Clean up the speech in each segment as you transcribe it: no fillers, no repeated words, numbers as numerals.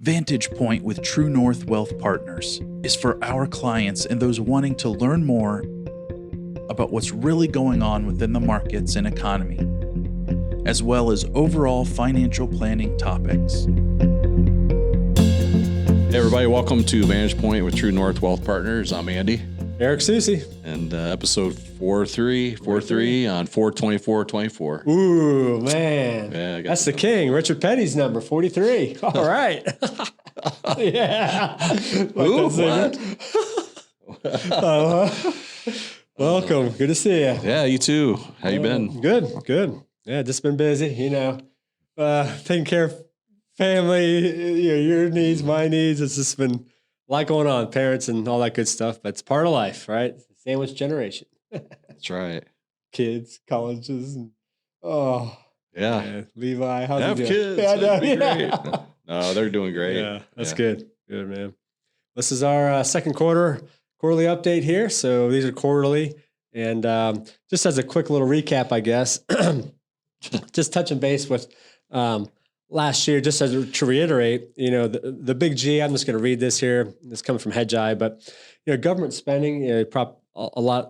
Vantage Point with True North Wealth Partners is for our clients and those wanting to learn more about what's really going on within the markets and economy, as well as overall financial planning topics. Hey everybody, welcome to Vantage Point with True North Wealth Partners. I'm Andy. Eric Susie. And episode 43 on 4/24/24. Ooh, man. Yeah, that's the king. Richard Petty's number, 43. All right. Yeah. Ooh, what? Welcome. Good to see you. Yeah, you too. How you been? Good. Yeah, just been busy, taking care of family, your needs, my needs. It's just been a lot going on, parents and all that good stuff, but it's part of life, right? Sandwich generation. That's right. Kids, colleges, and yeah. Man. Levi, how's have he doing? kids. Yeah, That'd be great. No, they're doing great. Yeah, that's good. Good, man. This is our second quarterly update here. So these are quarterly. And just as a quick little recap, I guess, just touching base with last year, just to reiterate, the big G, I'm just going to read this here. This coming from Hedgeye, but, government spending,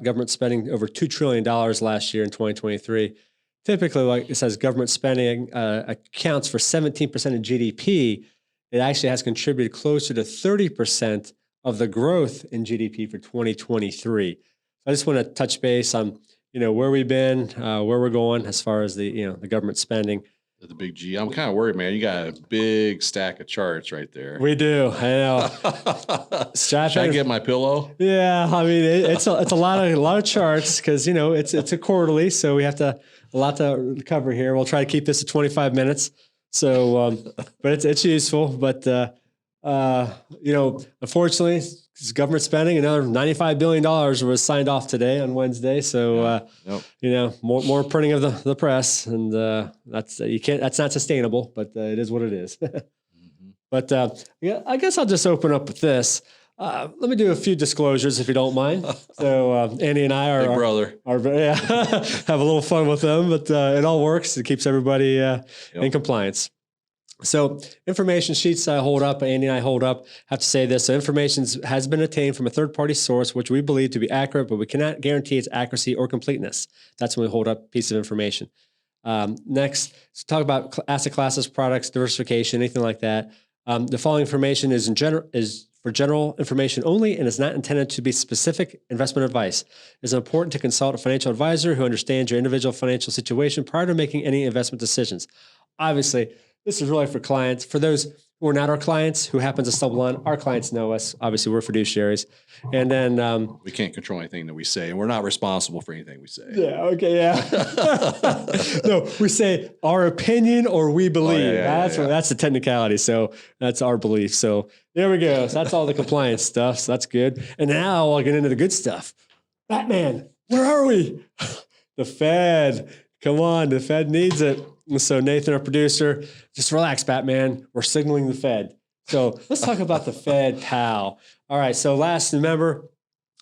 government spending over $2 trillion last year in 2023. Typically, like it says, government spending accounts for 17% of GDP. It actually has contributed closer to 30% of the growth in GDP for 2023. I just want to touch base on, where we've been, where we're going as far as the government spending. The big G. I'm kind of worried, man. You got a big stack of charts right there. We do. I know. Should I get my pillow? Yeah, I mean it's a lot of charts because it's a quarterly, so we have a lot to cover here. We'll try to keep this to 25 minutes. So, but it's useful. But unfortunately, government spending another $95 billion was signed off today on Wednesday. So, more printing of the press, and that's not sustainable, but it is what it is. But I guess I'll just open up with this. Let me do a few disclosures if you don't mind. So Andy and I have a little fun with them, but it all works. It keeps everybody in compliance. So information sheets I hold up, Andy and I hold up, have to say this. So information has been obtained from a third-party source, which we believe to be accurate, but we cannot guarantee its accuracy or completeness. That's when we hold up a piece of information. Next, let's talk about asset classes, products, diversification, anything like that. The following information is for general information only and is not intended to be specific investment advice. It is important to consult a financial advisor who understands your individual financial situation prior to making any investment decisions. Obviously, this is really for clients. For those who are not our clients, who happens to stumble on, our clients know us. Obviously, we're fiduciaries. And then we can't control anything that we say, and we're not responsible for anything we say. Yeah, okay, yeah. No, we say our opinion or we believe. That's the technicality. So that's our belief. So there we go. So that's all the compliance stuff. So that's good. And now I'll get into the good stuff. Batman, where are we? The Fed. Come on, the Fed needs it. So Nathan, our producer, just relax, Batman. We're signaling the Fed. So let's talk about the Fed, pal. All right, so last November,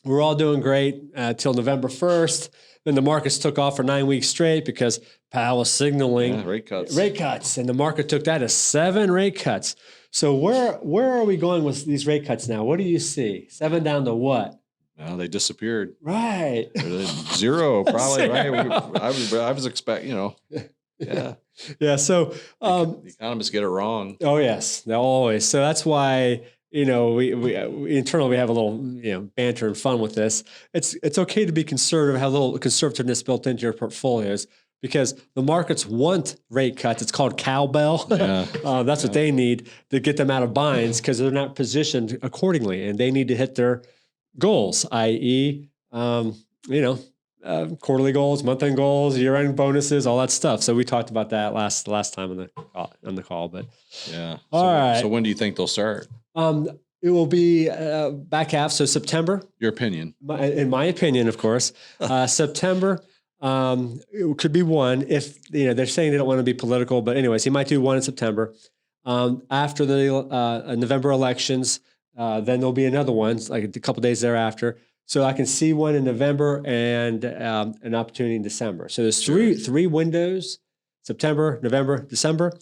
we were all doing great till November 1st. Then the markets took off for 9 weeks straight because Powell was signaling rate cuts. And the market took that as 7 rate cuts. So where are we going with these rate cuts now? What do you see? 7 down to what? Well, they disappeared. Right. Zero, probably, right? I was expecting, yeah. Yeah. So the economists get it wrong. Oh yes, always. So that's why we internally we have a little banter and fun with this. It's okay to be conservative, have a little conservativeness built into your portfolios because the markets want rate cuts. It's called cowbell. Yeah. That's what they need to get them out of binds because they're not positioned accordingly, and they need to hit their goals, i.e., quarterly goals, month-end goals, year-end bonuses, all that stuff. So we talked about that last time on the call. But yeah, all right. So when do you think they'll start? It will be back half, so September. Your opinion? In my opinion, of course, September. It could be one if they're saying they don't want to be political, but anyways, he might do one in September. After the November elections, then there'll be another one, like a couple days thereafter. So I can see one in November and an opportunity in December. So there's three windows: September, November, December.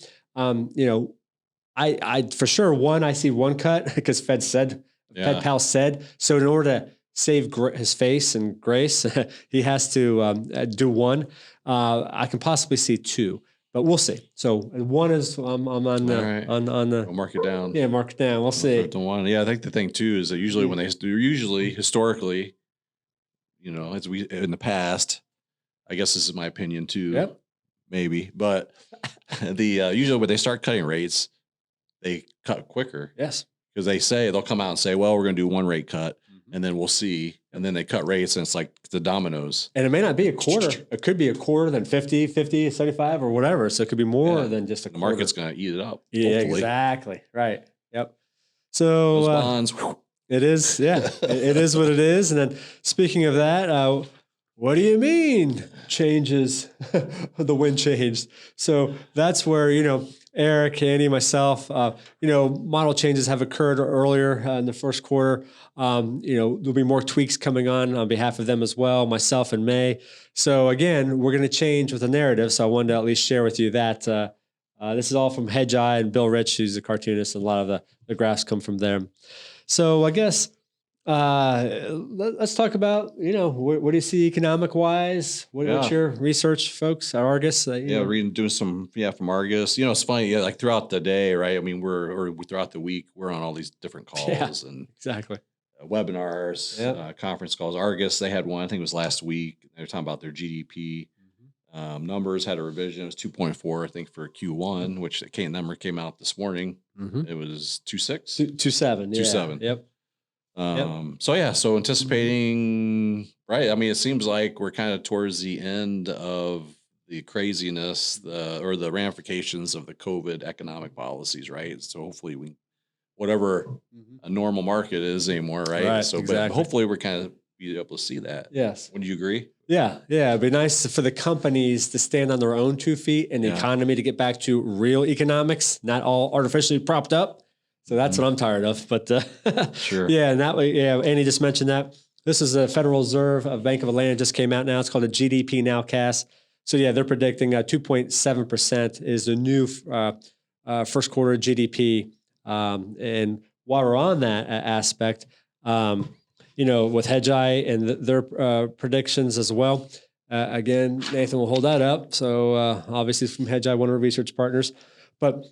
I for sure, I see one cut because Fed Powell said, so in order to save his face and grace, he has to do one. I can possibly see two, but we'll see. So one is I'm on the We'll mark it down. Yeah, mark it down. We'll see. One. Yeah, I think the thing too is that usually when historically, as we in the past, I guess this is my opinion too. Yep. Maybe, but usually when they start cutting rates, they cut quicker. Yes. Because they'll come out and say, well, we're going to do one rate cut and then we'll see. And then they cut rates and it's like the dominoes. And it may not be a quarter. It could be a quarter, then 50, 75 or whatever. So it could be more than just a quarter. The market's going to eat it up. Yeah, hopefully. Exactly. Right. Yep. So those bonds. It is. Yeah, it is what it is. And then speaking of that, what do you mean changes? The wind changed. So that's where, Eric, Andy, myself, model changes have occurred earlier in the first quarter. There'll be more tweaks coming on behalf of them as well, myself and May. So again, we're going to change with the narrative. So I wanted to at least share with you that this is all from Hedgeye and Bill Rich, who's a cartoonist, and a lot of the graphs come from them. So I guess let's talk about, what do you see economic wise? What's your research, folks, at Argus? Doing some, from Argus. It's funny, like throughout the day, right? I mean, throughout the week, we're on all these different calls and exactly webinars, conference calls. Argus, they had one, I think it was last week. They were talking about their GDP numbers, had a revision. It was 2.4, I think, for Q1, which number came out this morning. It was 2.6? 2.7. 2.7. Yep. So anticipating, right? I mean, it seems like we're kind of towards the end of the craziness, or the ramifications of the COVID economic policies, right? So hopefully whatever a normal market is anymore, right? So, exactly. But hopefully we're kind of be able to see that. Yes. Would you agree? Yeah. It'd be nice for the companies to stand on their own 2 feet and the economy to get back to real economics, not all artificially propped up. So that's what I'm tired of, but sure. Yeah, and that way, Andy just mentioned that. This is the Federal Reserve of Bank of Atlanta just came out now. It's called a GDP Nowcast. So they're predicting 2.7% is the new first quarter GDP. And while we're on that aspect, with Hedgeye and their predictions as well. Again, Nathan will hold that up. So obviously from Hedgeye, one of our research partners, but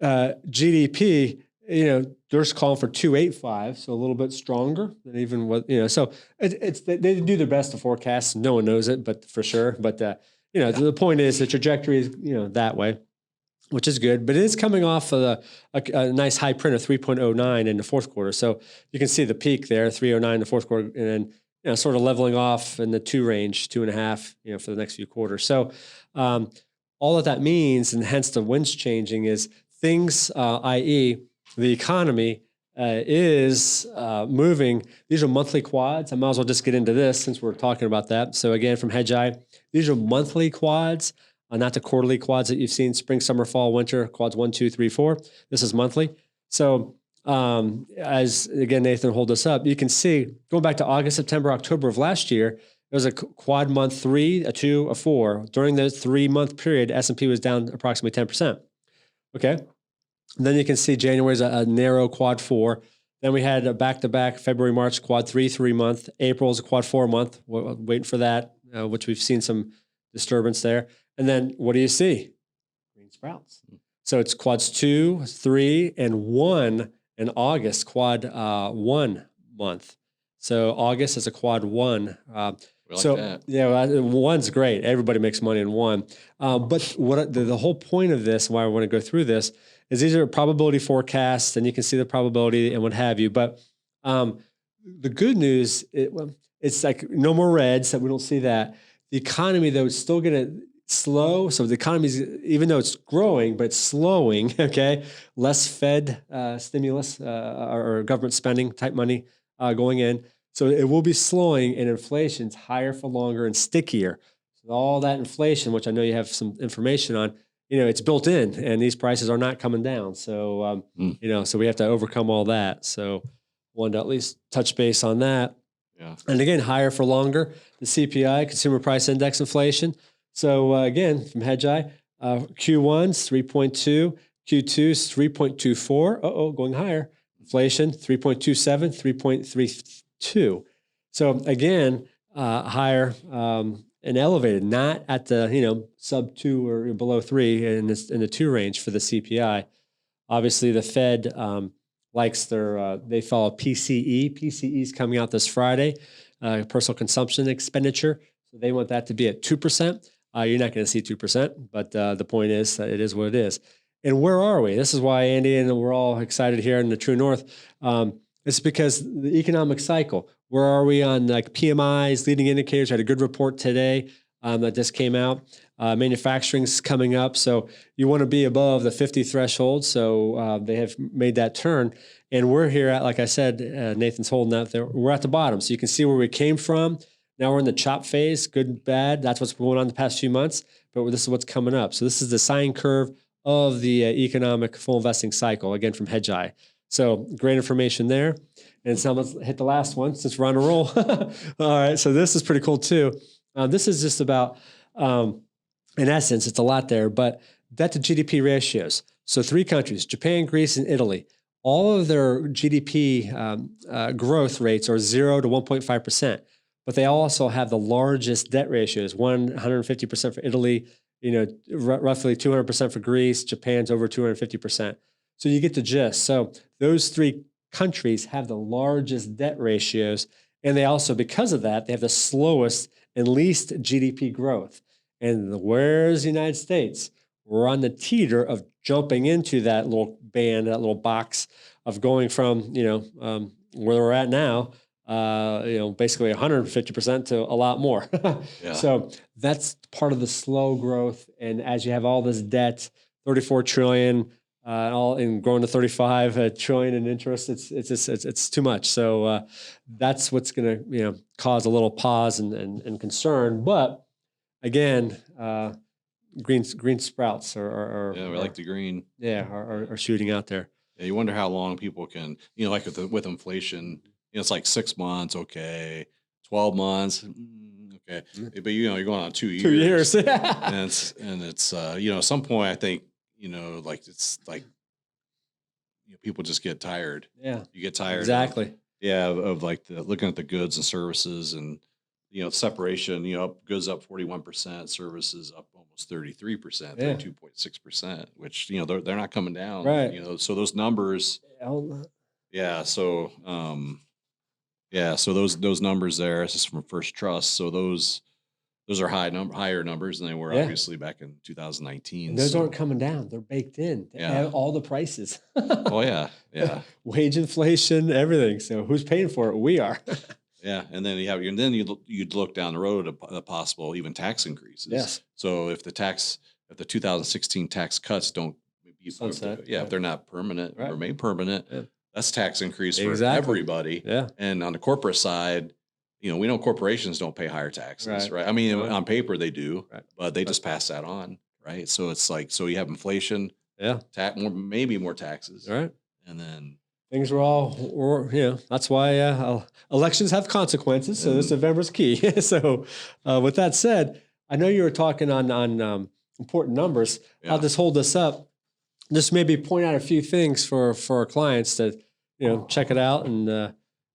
GDP. They're calling for 2.85, so a little bit stronger than even what, so they do their best to forecast. No one knows it, but for sure. But, the point is the trajectory is, that way, which is good, but it is coming off of a nice high print of 3.09 in the fourth quarter. So you can see the peak there, 3.09 in the fourth quarter, and then, sort of leveling off in the 2 range, 2.5, for the next few quarters. So all that means, and hence the wind's changing, is things, i.e., the economy is moving. These are monthly quads. I might as well just get into this since we're talking about that. So again, from Hedgeye, these are monthly quads, not the quarterly quads that you've seen, spring, summer, fall, winter, quads 1, 2, 3, 4. This is monthly. So as, again, Nathan hold us up, you can see, going back to August, September, October of last year, there was a quad month 3, a 2, a 4. During the 3-month period, S&P was down approximately 10%. Okay. And then you can see January's a narrow quad 4. Then we had a back-to-back February, March, quad 3 month. April's a quad 4 month. We're waiting for that, which we've seen some disturbance there. And then what do you see? Green sprouts. So it's quads 2, 3, and 1 in August, quad 1 month. So August is a quad 1. That. Yeah, 1's great. Everybody makes money in 1. But what the whole point of this, why I want to go through this, is these are probability forecasts, and you can see the probability and what have you. But the good news, it's like no more reds, that we don't see that. The economy, though, is still going to slow. So the economy's, even though it's growing, but it's slowing, okay? Less Fed stimulus or government spending type money going in. So it will be slowing, and inflation's higher for longer and stickier. So all that inflation, which I know you have some information on, it's built in, and these prices are not coming down. So, so we have to overcome all that. So wanted to at least touch base on that. Yeah. And again, higher for longer, the CPI, Consumer Price Index inflation. So again, from Hedgeye, Q1's 3.2. Q2 is 3.24. Going higher. Inflation 3.27, 3.32. So again, higher and elevated, not at the sub 2 or below 3 in the 2 range for the CPI. Obviously, the Fed likes they follow PCE. PCE is coming out this Friday, personal consumption expenditure. So they want that to be at 2%. You're not going to see 2%, but the point is that it is what it is. And where are we? This is why, Andy, and we're all excited here in the True North. It's because the economic cycle. Where are we on like PMIs, leading indicators? I had a good report today that just came out. Manufacturing's coming up, so you want to be above the 50 threshold. So they have made that turn, and we're here at, like I said, Nathan's holding out there. We're at the bottom, so you can see where we came from. Now we're in the chop phase, good, bad. That's what's going on the past few months, but this is what's coming up. So this is the sine curve of the economic full investing cycle, again, from HedgeEye. So great information there. And so let's hit the last one since we're on a roll. All right, so this is pretty cool too. This is just about, in essence, it's a lot there, but debt to GDP ratios. So 3 countries, Japan, Greece, and Italy, all of their GDP growth rates are 0 to 1.5%, but they also have the largest debt ratios, 150% for Italy, roughly 200% for Greece. Japan's over 250%. So you get the gist. So those 3 countries have the largest debt ratios, and they also, because of that, they have the slowest and least GDP growth. And where's the United States? We're on the teeter of jumping into that little band, that little box of going from, where we're at now, basically 150% to a lot more. Yeah. So that's part of the slow growth. And as you have all this debt, 34 trillion, and growing to 35 trillion in interest, it's too much. So that's what's going to cause a little pause and concern. But again, green sprouts are we like the green. Yeah, are shooting out there. Yeah, you wonder how long people can, like with inflation. It's like 6 months, okay, 12 months, okay, but you're going on 2 years. 2 years, and it's at some point I think it's like people just get tired. Yeah, you get tired. Exactly. Of like looking at the goods and services and separation. Goods up 41%, services up almost 33%, 32.6%, which they're not coming down. Right. So those numbers. Yeah. So so those numbers there. This is from First Trust. So those are higher numbers than they were obviously back in 2019. And those aren't coming down; they're baked in. They have all the prices. Oh yeah. Wage inflation, everything. So who's paying for it? We are. Yeah, and then you'd look down the road at possible even tax increases. Yes. So if the 2016 tax cuts don't sunset, if they're not permanent or made permanent, that's tax increase for everybody. Yeah. And on the corporate side, we know corporations don't pay higher taxes, right? I mean, on paper they do, but they just pass that on, right? So it's like, so you have inflation, maybe more taxes, right? And then things that's why elections have consequences. So this November's key. So with that said, I know you were talking on important numbers. I'll just hold this up. Just maybe point out a few things for our clients to, check it out and,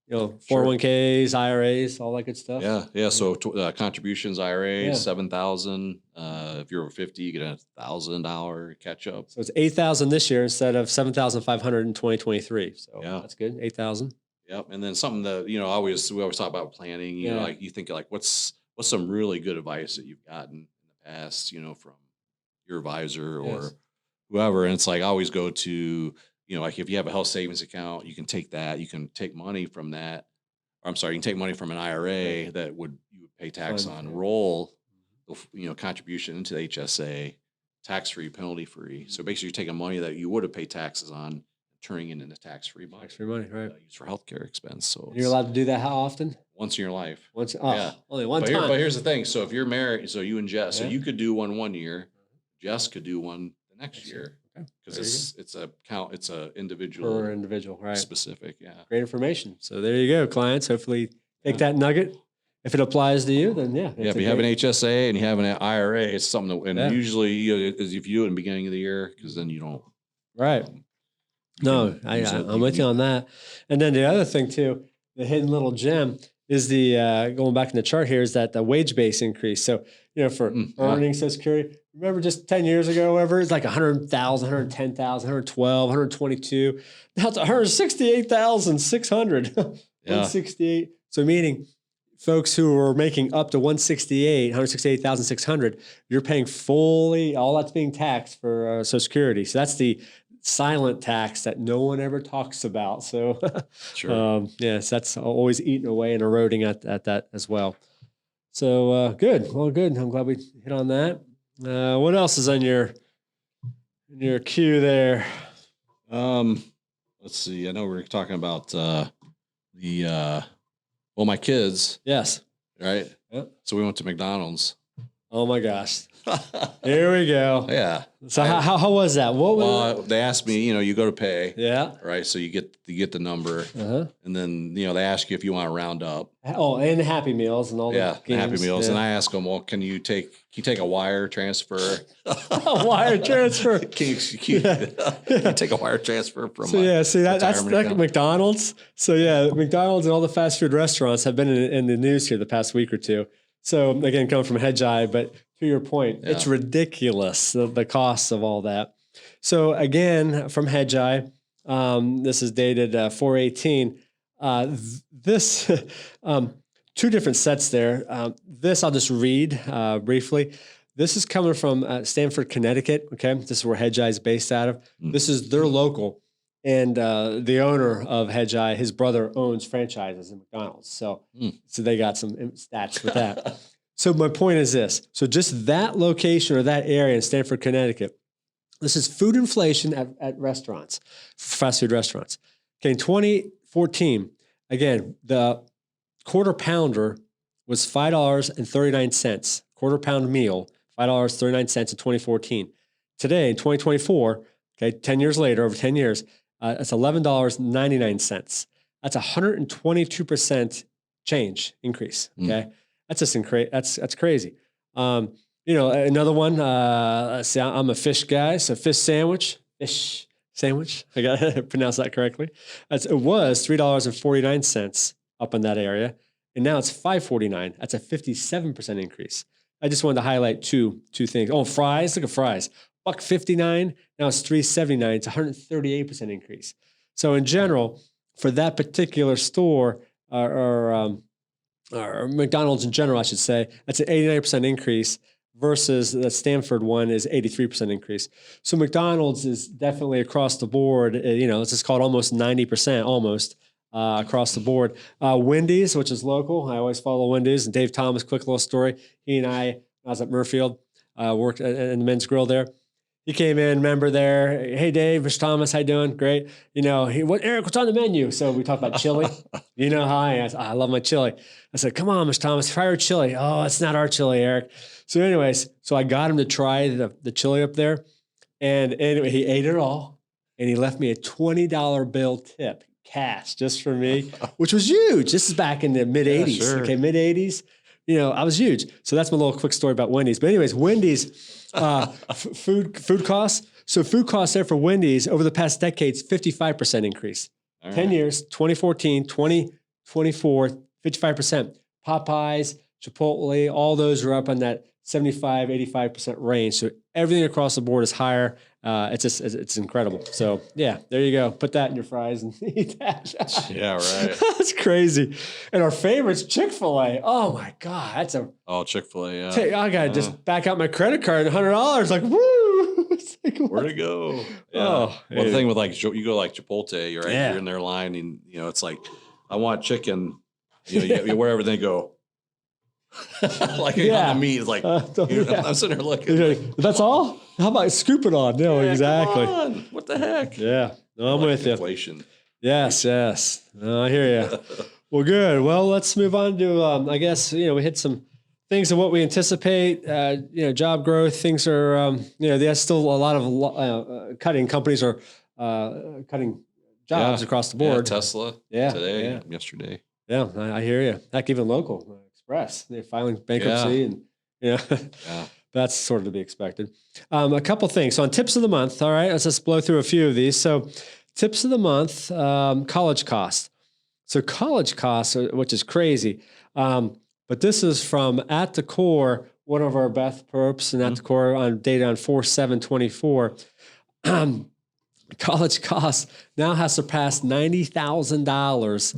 401ks, IRAs, all that good stuff. Yeah. So contributions, IRA, 7,000. If you're over 50, you get $1,000 catch up. So it's 8,000 this year instead of 7,500 in 2023. So that's good. 8,000. Yep. And then something that we always talk about planning. Like you think like what's some really good advice that you've gotten in the past, from your advisor or whoever. And it's like I always go to like if you have a health savings account, you can take that. You can take money from that. Or, I'm sorry, you can take money from an IRA that you would pay tax on. Roll contribution into the HSA, tax-free, penalty-free. So basically, you're taking money that you would have paid taxes on, turning it into tax-free money. Tax-free money, right? Used for healthcare expense. So you're allowed to do that how often? Once in your life. Only one time. But here's the thing. So if you're married, so you and Jess, so you could do one year. Jess could do one the next year. Because it's a individual per individual, right? Specific, Great information. So there you go, clients. Hopefully, take that nugget. If it applies to you, then if you have an HSA and you have an IRA, it's something that, and usually if you do it in the beginning of the year, because then you don't Right. No, I'm with you on that. And then the other thing too, the hidden little gem is the going back in the chart here is that the wage base increase. So, for earning Social Security, remember just 10 years ago, whatever, it's like 100,000, 110,000, 112, 122. Now it's 168,600. 168. So meaning folks who are making up to 168,600, you're paying fully, all that's being taxed for Social Security. So that's the silent tax that no one ever talks about. So, yes, that's always eating away and eroding at that as well. So, good. Well, good. I'm glad we hit on that. What else is on your queue there? Let's see. I know we're talking about my kids. Yes. Right. Yep. So we went to McDonald's. Oh my gosh. Here we go. Yeah. So how was that? They asked me, you go to pay. Yeah. Right. So you get the number, and then they ask you if you want to round up. Oh, and the Happy Meals and all the games. Happy Meals. Yeah. And I asked them, well, can you take a wire transfer? A wire transfer. Can you take a wire transfer from? So that's like McDonald's. So McDonald's and all the fast food restaurants have been in the news here the past week or two. So again, coming from Hedgeye, but to your point, it's ridiculous, the costs of all that. So again, from Hedgeye, this is dated 4/18. This two different sets there. This I'll just read briefly. This is coming from Stamford, Connecticut. Okay, this is where Hedgeye is based out of. This is their local, and the owner of Hedgeye, his brother owns franchises in McDonald's. So they got some stats with that. So my point is this. So just that location or that area in Stamford, Connecticut, this is food inflation at restaurants, fast food restaurants. Okay, in 2014, again, the quarter pounder was $5.39. Quarter pound meal, $5.39 in 2014. Today, in 2024, okay, 10 years later, over 10 years, it's $11.99. That's 122% change increase. Okay. That's just that's crazy. Another one, let's see, I'm a fish guy. So fish sandwich. I got to pronounce that correctly. It was $3.49 up in that area. And now it's $5.49. That's a 57% increase. I just wanted to highlight two things. Oh, fries, look at fries. $1.59, now it's $3.79. It's a 138% increase. So in general, for that particular store, or McDonald's in general, I should say, that's an 89% increase versus the Stamford one is 83% increase. So McDonald's is definitely across the board, it's just called almost 90%, almost across the board. Wendy's, which is local. I always follow Wendy's. And Dave Thomas, quick little story. He and I was at Murfield, worked in the men's grill there. He came in, member there. Hey, Dave, Mr. Thomas, how you doing? Great. Eric, what's on the menu? So we talked about chili. You know how I am. I love my chili. I said, come on, Mr. Thomas, try our chili. Oh, it's not our chili, Eric. So anyways, I got him to try the chili up there. And anyway, he ate it all. And he left me a $20 bill tip, cash, just for me, which was huge. This is back in the mid-'80s. Sure. Okay, mid-'80s. I was huge. So that's my little quick story about Wendy's. But anyways, Wendy's, food costs. So food costs there for Wendy's over the past decades, 55% increase. All 10 right. years, 2014, 2024, 55%. Popeyes, Chipotle, all those are up on that 75, 85% range. So everything across the board is higher. It's incredible. So yeah, there you go. Put that in your fries and eat that. Yeah, right. That's crazy. And our favorite's Chick-fil-A. Oh my God. Chick-fil-A, yeah. I gotta just back out my credit card, $100. Like, woo! It's like, Where'd it go? Yeah. Oh, Well, the thing with you go Chipotle, you're Yeah. you're in their line, and it's like, I want chicken. Wherever they go. Like Yeah. on the meat, it's like yeah. I'm sitting there looking. That's all? How about scoop it on? No, Yeah, exactly. come on. What the heck? Yeah. No, I'm with you. Inflation. Yes. No, I hear you. Well, good. Well, let's move on to, I guess, we hit some things of what we anticipate, job growth. Things are, there's still a lot of cutting. Companies are cutting jobs across the board. Yeah, Tesla today, yesterday. Yeah, I hear you. Heck, even local Express, they're filing bankruptcy and. Yeah. That's sort of to be expected. A couple things. So on tips of the month, all right, let's just blow through a few of these. So tips of the month, college costs. So college costs, which is crazy. But this is from At the Core, one of our Beth Perps, and At the Core on data on 4/7/24. College costs now has surpassed $90,000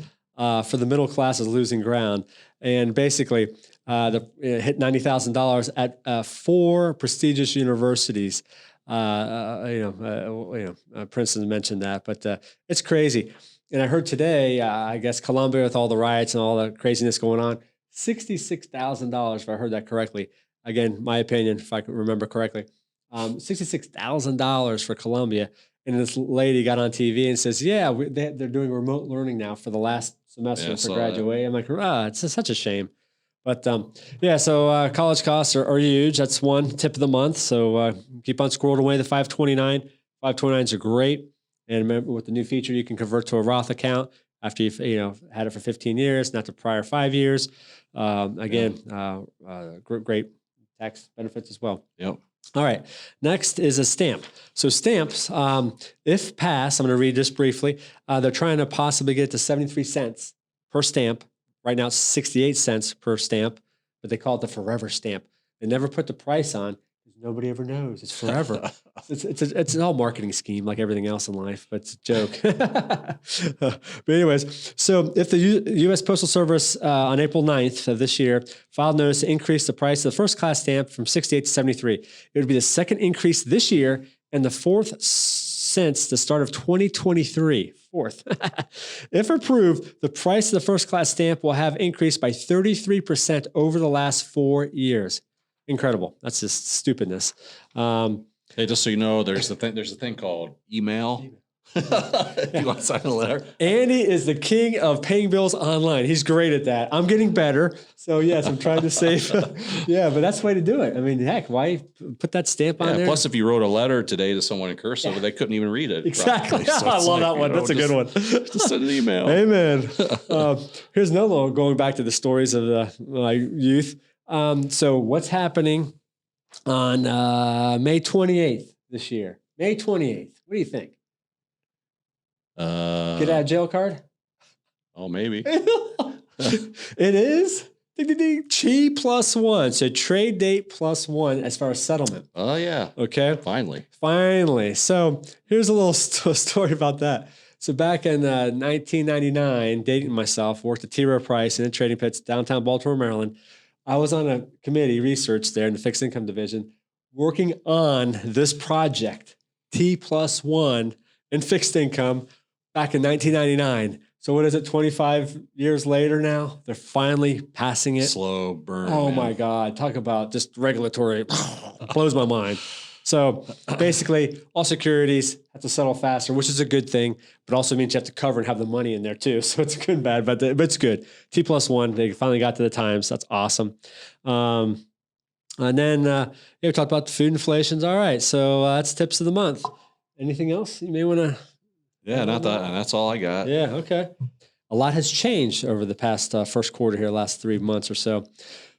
for the middle class is losing ground. And basically, hit $90,000 at 4 prestigious universities. Princeton mentioned that, but it's crazy. And I heard today, I guess Columbia with all the riots and all the craziness going on, $66,000, if I heard that correctly. Again, my opinion, if I can remember correctly, $66,000 for Columbia. And this lady got on TV and says, yeah, they're doing remote learning now for the last semester for graduate. I'm like, it's such a shame. But so college costs are huge. That's one tip of the month. So keep on scrolling away the 529. 529s are great. And remember, with the new feature, you can convert to a Roth account after you've had it for 15 years, not the prior 5 years. Great tax benefits as well. Yep. All right. Next is a stamp. So stamps, if passed, I'm going to read this briefly. They're trying to possibly get it to 73 cents per stamp. Right now it's 68 cents per stamp, but they call it the forever stamp. They never put the price on because nobody ever knows. It's forever. it's an all marketing scheme like everything else in life, but it's a joke. But anyways, so if the U.S. Postal Service on April 9th of this year filed notice to increase the price of the first class stamp from 68 to 73, it would be the second increase this year and the fourth since the start of 2023. Fourth. If approved, the price of the first class stamp will have increased by 33% over the last 4 years. Incredible. That's just stupidness. Hey, just so you know, there's a thing called email. If you want to sign a letter. Andy is the king of paying bills online. He's great at that. I'm getting better. So yes, I'm trying to save. Yeah, but that's the way to do it. I mean, heck, why put that stamp on there? Plus, if you wrote a letter today to someone in cursive, they couldn't even read it. Exactly. So I love that one. That's a good one. Just send an email. Amen. Here's another one going back to the stories of my youth. So what's happening on May 28th this year? May 28th. What do you think? Get out of jail card? Oh, maybe. It is T+1. So trade date +1 as far as settlement. Oh, yeah. Okay. Finally. So here's a little story about that. So back in 1999, dating myself, worked at T. Rowe Price in Trading Pits, downtown Baltimore, Maryland. I was on a committee research there in the fixed income division, working on this project, T+1 in fixed income, back in 1999. So what is it, 25 years later now? They're finally passing it. Slow burn. Oh, my God. Talk about just regulatory. Blows my mind. So basically, all securities have to settle faster, which is a good thing, but also means you have to cover and have the money in there too. So it's good and bad, but it's good. T+1, they finally got to the times. That's awesome. And then we talked about food inflations. All right. So that's tips of the month. Anything else you may want to... Yeah, not that. And that's all I got. Yeah, okay. A lot has changed over the past first quarter here, last 3 months or so.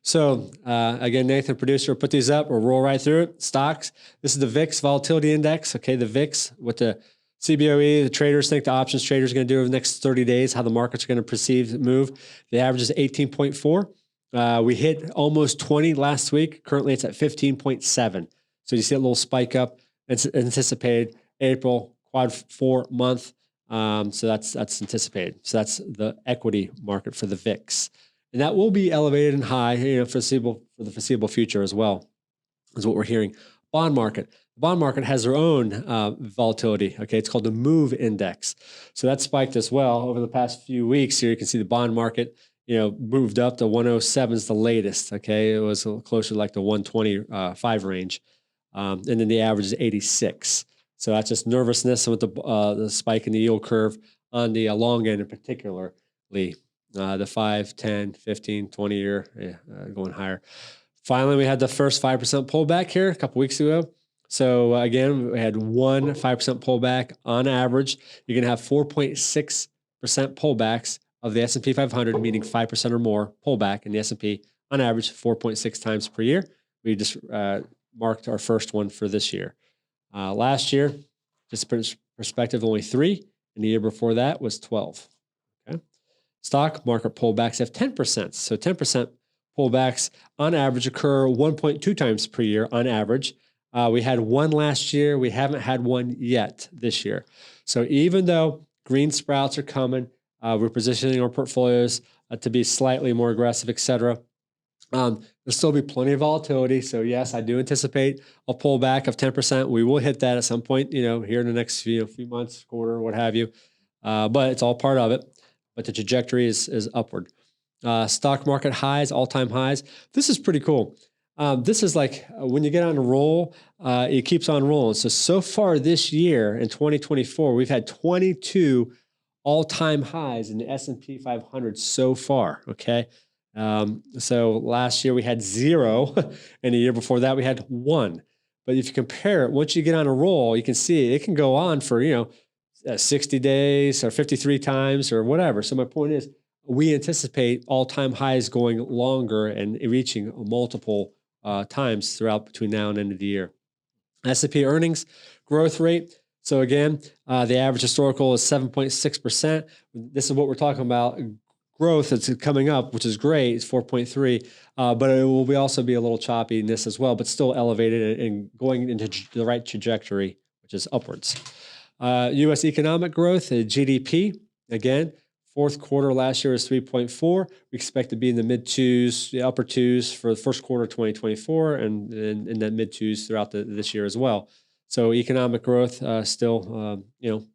So again, Nathan, producer, will put these up. We'll roll right through it. Stocks. This is the VIX Volatility Index. Okay, the VIX, what the CBOE, the traders think the options traders are going to do over the next 30 days, how the markets are going to perceive move. The average is 18.4. We hit almost 20 last week. Currently, it's at 15.7. So you see a little spike up. It's anticipated April. Quad 4 month. So that's anticipated. So that's the equity market for the VIX. And that will be elevated and high, for the foreseeable future as well, is what we're hearing. Bond market. The bond market has their own volatility. Okay, it's called the MOVE Index. So that spiked as well over the past few weeks. Here you can see the bond market, moved up to 107 is the latest. Okay, it was closer to like the 125 range. And then the average is 86. So that's just nervousness with the spike in the yield curve on the long end in particularly, the 5, 10, 15, 20 year, going higher. Finally, we had the first 5% pullback here a couple weeks ago. So again, we had 5% pullback on average. You're going to have 4.6% pullbacks of the S&P 500, meaning 5% or more pullback in the S&P on average 4.6 times per year. We just marked our first one for this year. Last year, just to put perspective, only 3, and the year before that was 12. Okay. Stock market pullbacks have 10%. So 10% pullbacks on average occur 1.2 times per year on average. We had one last year. We haven't had one yet this year. So even though green sprouts are coming, we're positioning our portfolios to be slightly more aggressive, et cetera. There'll still be plenty of volatility. So yes, I do anticipate a pullback of 10%. We will hit that at some point, here in the next few months, quarter, what have you. But it's all part of it. But the trajectory is upward. Stock market highs, all-time highs. This is pretty cool. This is like when you get on a roll, it keeps on rolling. So far this year in 2024, we've had 22 all-time highs in the S&P 500 so far, okay? So last year we had 0, and the year before that we had 1. But if you compare it, once you get on a roll, you can see it can go on for, 60 days or 53 times or whatever. So my point is, we anticipate all-time highs going longer and reaching multiple times throughout between now and end of the year. S&P earnings growth rate. So again, the average historical is 7.6%. This is what we're talking about. Growth that's coming up, which is great. It's 4.3, but it will also be a little choppy in this as well, but still elevated and going into the right trajectory, which is upwards. U.S. economic growth, GDP, again, fourth quarter last year was 3.4. We expect to be in the mid-2s, the upper 2s for the first quarter of 2024, and in the mid-2s throughout this year as well. So economic growth still,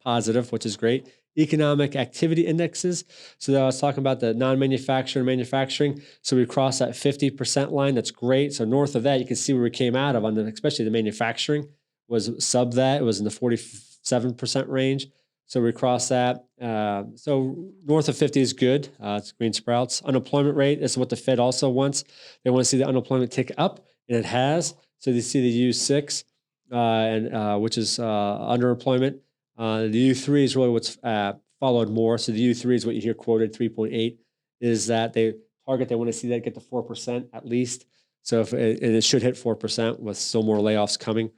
positive, which is great. Economic activity indexes. So I was talking about the non-manufacturing, manufacturing. So we crossed that 50% line. That's great. So north of that, you can see where we came out of especially the manufacturing was sub that. It was in the 47% range. So we crossed that. So north of 50 is good. It's green sprouts. Unemployment rate is what the Fed also wants. They want to see the unemployment tick up, and it has. So they see the U6, which is underemployment. The U3 is really what's followed more. So the U3 is what you hear quoted, 3.8, is that they want to see that get to 4% at least. So it should hit 4% with still more layoffs coming.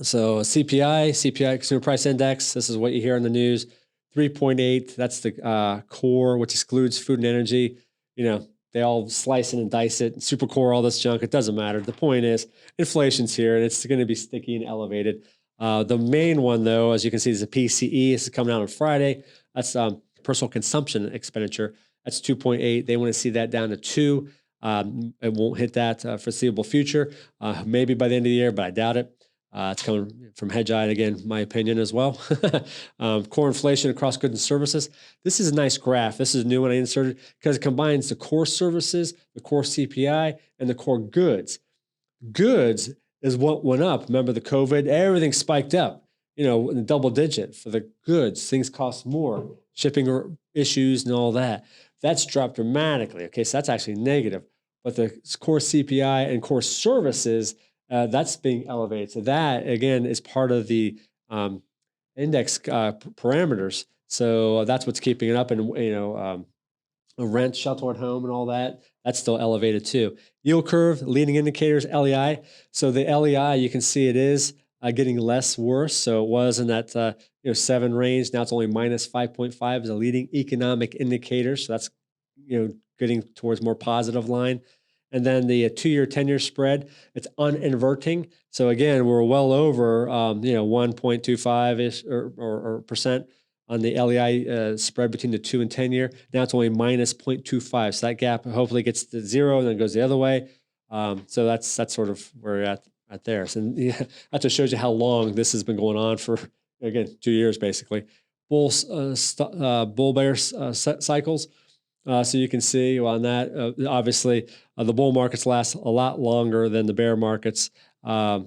So CPI, Consumer Price Index, this is what you hear in the news, 3.8. That's the core, which excludes food and energy. They all slice it and dice it, super core, all this junk. It doesn't matter. The point is inflation's here, and it's going to be sticky and elevated. The main one, though, as you can see, is the PCE. This is coming out on Friday. That's personal consumption expenditure. That's 2.8. They want to see that down to 2. It won't hit that foreseeable future. Maybe by the end of the year, but I doubt it. It's coming from Hedgeye, again, my opinion as well. Core inflation across goods and services. This is a nice graph. This is new when I inserted because it combines the core services, the core CPI, and the core goods. Goods is what went up. Remember the COVID? Everything spiked up, in the double digit for the goods. Things cost more, shipping issues and all that. That's dropped dramatically. Okay, so that's actually negative. But the core CPI and core services, that's being elevated. So that, again, is part of the index parameters. So that's what's keeping it up. And, rent, shelter at home and all that, that's still elevated too. Yield curve, leading indicators, LEI. So the LEI, you can see it is getting less worse. So it was in that 7 range. Now it's only minus 5.5 as a leading economic indicator. So that's getting towards more positive line. And then the 2-year, 10-year spread, it's uninverting. So again, we're well over 1.25-ish or percent on the LEI spread between the 2 and 10-year. Now it's only minus 0.25. So that gap hopefully gets to 0 and then goes the other way. So that's sort of where we're at there. So that just shows you how long this has been going on for, again, 2 years basically. Bull bear cycles. So you can see on that, obviously, the bull markets last a lot longer than the bear markets. So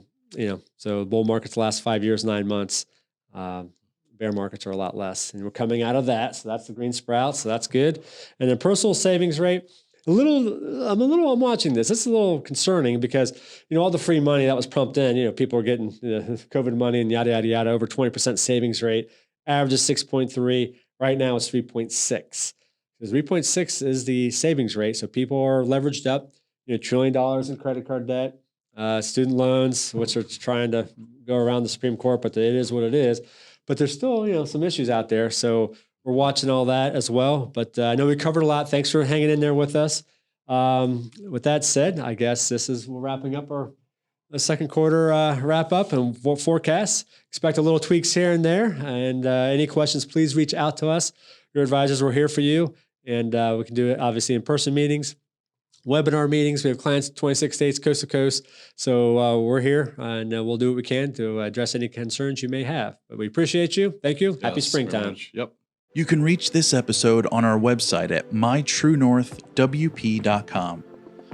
bull markets last 5 years, 9 months. Bear markets are a lot less, and we're coming out of that. So that's the green sprouts. So that's good. And then personal savings rate. I'm watching this. It's a little concerning because, all the free money that was pumped in, people are getting COVID money and yada, yada, yada, over 20% savings rate. Average is 6.3. Right now it's 3.6. Because 3.6 is the savings rate. So people are leveraged up. $1 trillion in credit card debt, student loans, which are trying to go around the Supreme Court, but it is what it is. But there's still, some issues out there. So we're watching all that as well. But I know we covered a lot. Thanks for hanging in there with us. With that said, I guess we're wrapping up our second quarter wrap up and forecasts. Expect a little tweaks here and there. And any questions, please reach out to us. Your advisors, we're here for you. And we can do it obviously in person meetings, webinar meetings. We have clients in 26 states, coast to coast. So we're here and we'll do what we can to address any concerns you may have. But we appreciate you. Thank you. Happy springtime. Yep. You can reach this episode on our website at mytruenorthwp.com,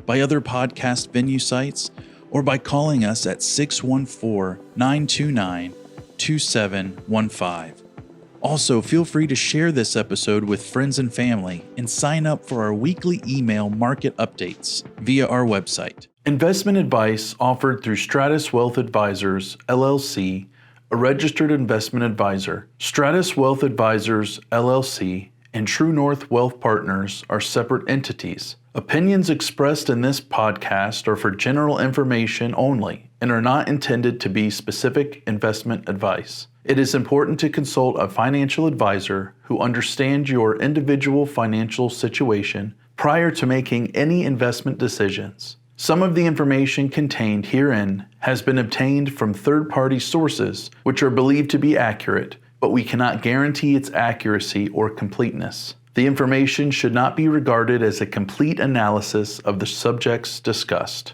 by other podcast venue sites, or by calling us at 614-929-2715. Also, feel free to share this episode with friends and family and sign up for our weekly email market updates via our website. Investment advice offered through Stratus Wealth Advisors, LLC, a registered investment advisor. Stratus Wealth Advisors, LLC, and True North Wealth Partners are separate entities. Opinions expressed in this podcast are for general information only and are not intended to be specific investment advice. It is important to consult a financial advisor who understands your individual financial situation prior to making any investment decisions. Some of the information contained herein has been obtained from third-party sources which are believed to be accurate, but we cannot guarantee its accuracy or completeness. The information should not be regarded as a complete analysis of the subjects discussed.